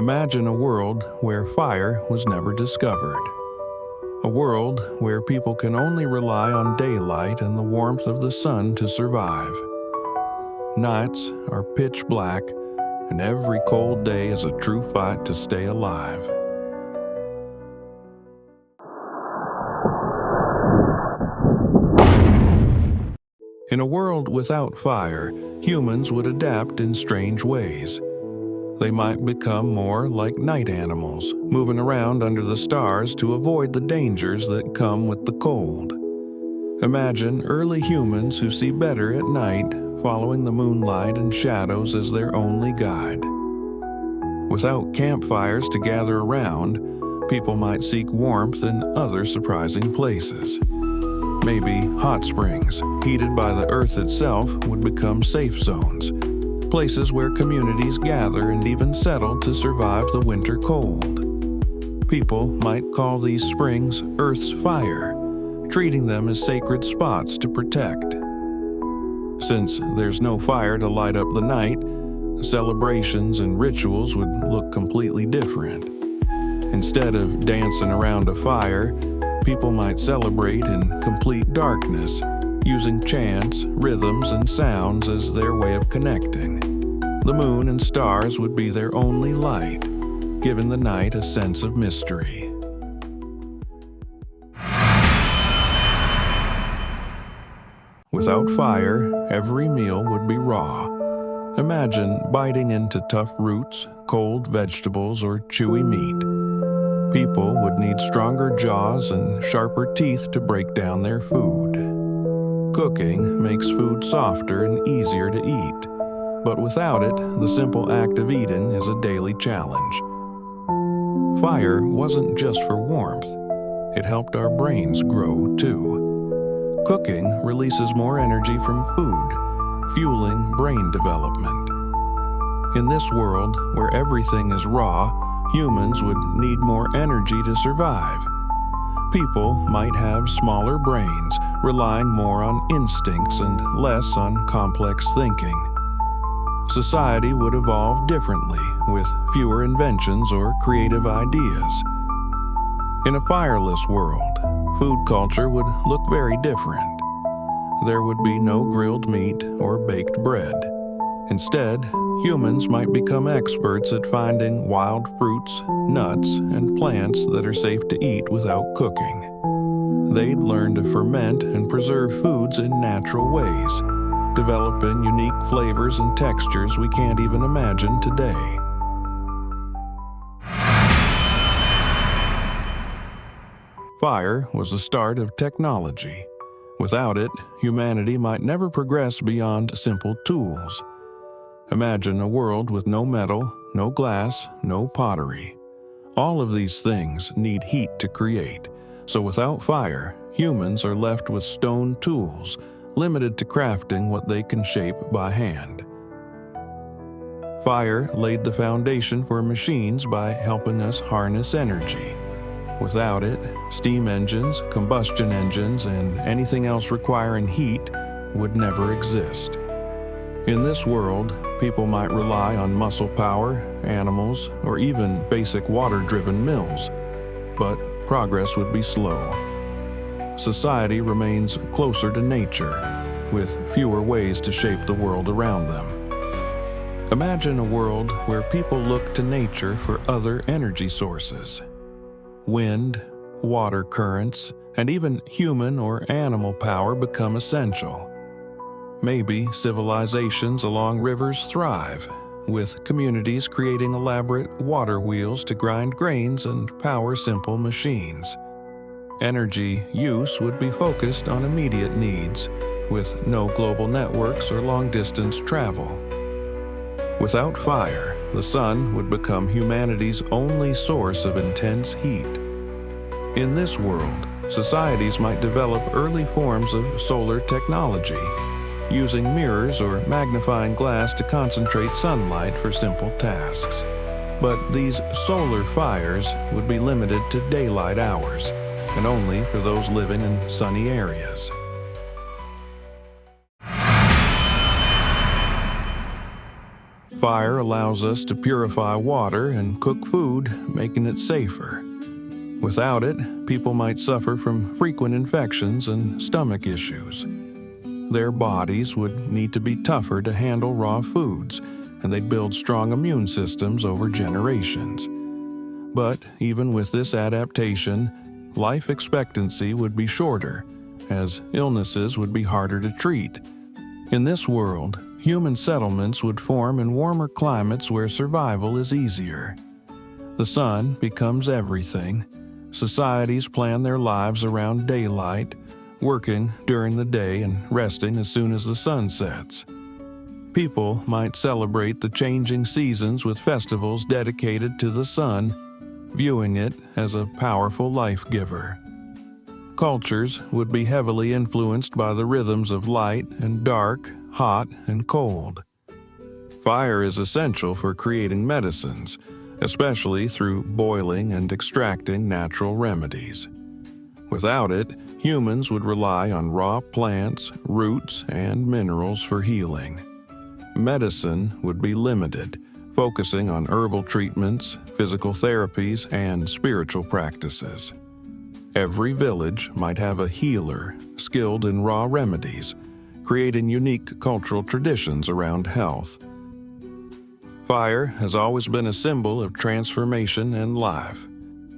Imagine a world where fire was never discovered. A world where people can only rely on daylight and the warmth of the sun to survive. Nights are pitch black, and every cold day is a true fight to stay alive. In a world without fire, humans would adapt in strange ways. They might become more like night animals, moving around under the stars to avoid the dangers that come with the cold. Imagine early humans who see better at night, following the moonlight and shadows as their only guide. Without campfires to gather around, people might seek warmth in other surprising places. Maybe hot springs, heated by the earth itself, would become safe zones, places where communities gather and even settle to survive the winter cold. People might call these springs Earth's fire, treating them as sacred spots to protect. Since there's no fire to light up the night, celebrations and rituals would look completely different. Instead of dancing around a fire, people might celebrate in complete darkness, using chants, rhythms, and sounds as their way of connecting. The moon and stars would be their only light, giving the night a sense of mystery. Without fire, every meal would be raw. Imagine biting into tough roots, cold vegetables, or chewy meat. People would need stronger jaws and sharper teeth to break down their food. Cooking makes food softer and easier to eat, but without it, the simple act of eating is a daily challenge. Fire wasn't just for warmth, it helped our brains grow too. Cooking releases more energy from food, fueling brain development. In this world where everything is raw, humans would need more energy to survive. People might have smaller brains, relying more on instincts and less on complex thinking. Society would evolve differently, with fewer inventions or creative ideas. In a fireless world, food culture would look very different. There would be no grilled meat or baked bread. Instead, humans might become experts at finding wild fruits, nuts, and plants that are safe to eat without cooking. They'd learn to ferment and preserve foods in natural ways, developing unique flavors and textures we can't even imagine today. Fire was the start of technology. Without it, humanity might never progress beyond simple tools. Imagine a world with no metal, no glass, no pottery. All of these things need heat to create, so without fire, humans are left with stone tools, limited to crafting what they can shape by hand. Fire laid the foundation for machines by helping us harness energy. Without it, steam engines, combustion engines, and anything else requiring heat would never exist. In this world, people might rely on muscle power, animals, or even basic water-driven mills, but progress would be slow. Society remains closer to nature, with fewer ways to shape the world around them. Imagine a world where people look to nature for other energy sources. Wind, water currents, and even human or animal power become essential. Maybe civilizations along rivers thrive, with communities creating elaborate water wheels to grind grains and power simple machines. Energy use would be focused on immediate needs, with no global networks or long-distance travel. Without fire, the sun would become humanity's only source of intense heat. In this world, societies might develop early forms of solar technology, using mirrors or magnifying glass to concentrate sunlight for simple tasks. But these solar fires would be limited to daylight hours, and only for those living in sunny areas. Fire allows us to purify water and cook food, making it safer. Without it, people might suffer from frequent infections and stomach issues. Their bodies would need to be tougher to handle raw foods, and they'd build strong immune systems over generations. But even with this adaptation, life expectancy would be shorter, as illnesses would be harder to treat. In this world, human settlements would form in warmer climates where survival is easier. The sun becomes everything. Societies plan their lives around daylight, working during the day and resting as soon as the sun sets. People might celebrate the changing seasons with festivals dedicated to the sun, viewing it as a powerful life giver. Cultures would be heavily influenced by the rhythms of light and dark, hot and cold. Fire is essential for creating medicines, especially through boiling and extracting natural remedies. Without it, humans would rely on raw plants, roots, and minerals for healing. Medicine would be limited, focusing on herbal treatments, physical therapies, and spiritual practices. Every village might have a healer skilled in raw remedies, creating unique cultural traditions around health. Fire has always been a symbol of transformation and life.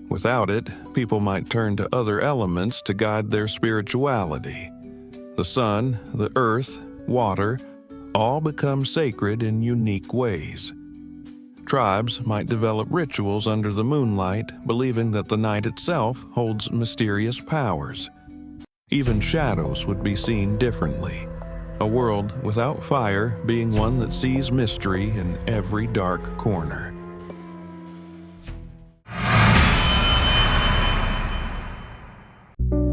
Without it, people might turn to other elements to guide their spirituality. The sun, the earth, water, all become sacred in unique ways. Tribes might develop rituals under the moonlight, believing that the night itself holds mysterious powers. Even shadows would be seen differently. A world without fire being one that sees mystery in every dark corner.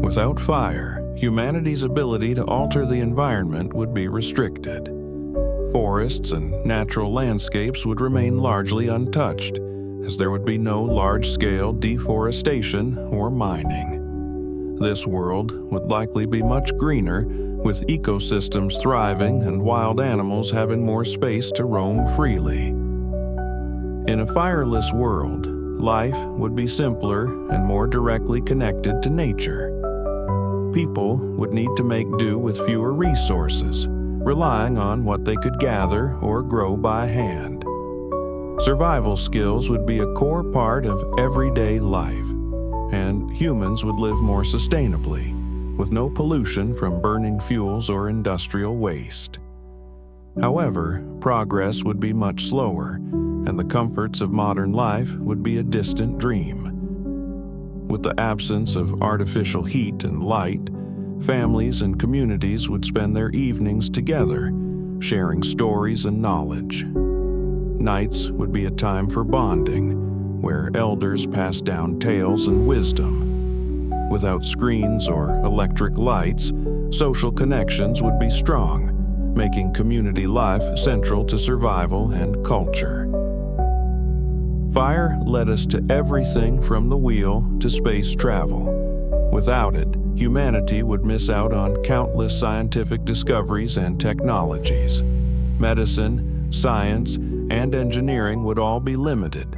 Without fire, humanity's ability to alter the environment would be restricted. Forests and natural landscapes would remain largely untouched, as there would be no large-scale deforestation or mining. This world would likely be much greener, with ecosystems thriving and wild animals having more space to roam freely. In a fireless world, life would be simpler and more directly connected to nature. People would need to make do with fewer resources, relying on what they could gather or grow by hand. Survival skills would be a core part of everyday life, and humans would live more sustainably, with no pollution from burning fuels or industrial waste. However, progress would be much slower, and the comforts of modern life would be a distant dream. With the absence of artificial heat and light, families and communities would spend their evenings together, sharing stories and knowledge. Nights would be a time for bonding, where elders pass down tales and wisdom. Without screens or electric lights, social connections would be strong, making community life central to survival and culture. Fire led us to everything from the wheel to space travel. Without it, humanity would miss out on countless scientific discoveries and technologies. Medicine, science, and engineering would all be limited,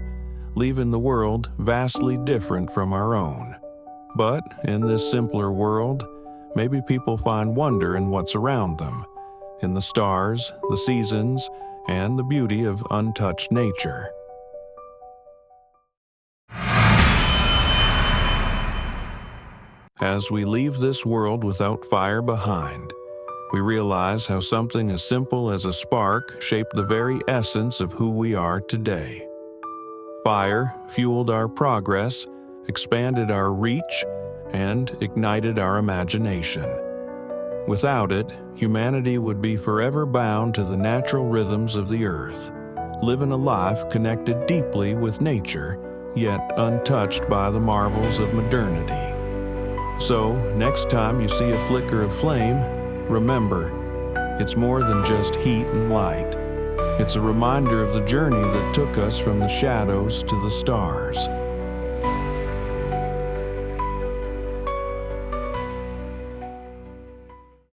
leaving the world vastly different from our own. But in this simpler world, maybe people find wonder in what's around them, in the stars, the seasons, and the beauty of untouched nature. As we leave this world without fire behind, we realize how something as simple as a spark shaped the very essence of who we are today. Fire fueled our progress, expanded our reach, and ignited our imagination. Without it, humanity would be forever bound to the natural rhythms of the earth, living a life connected deeply with nature, yet untouched by the marvels of modernity. So, next time you see a flicker of flame, remember, it's more than just heat and light. It's a reminder of the journey that took us from the shadows to the stars.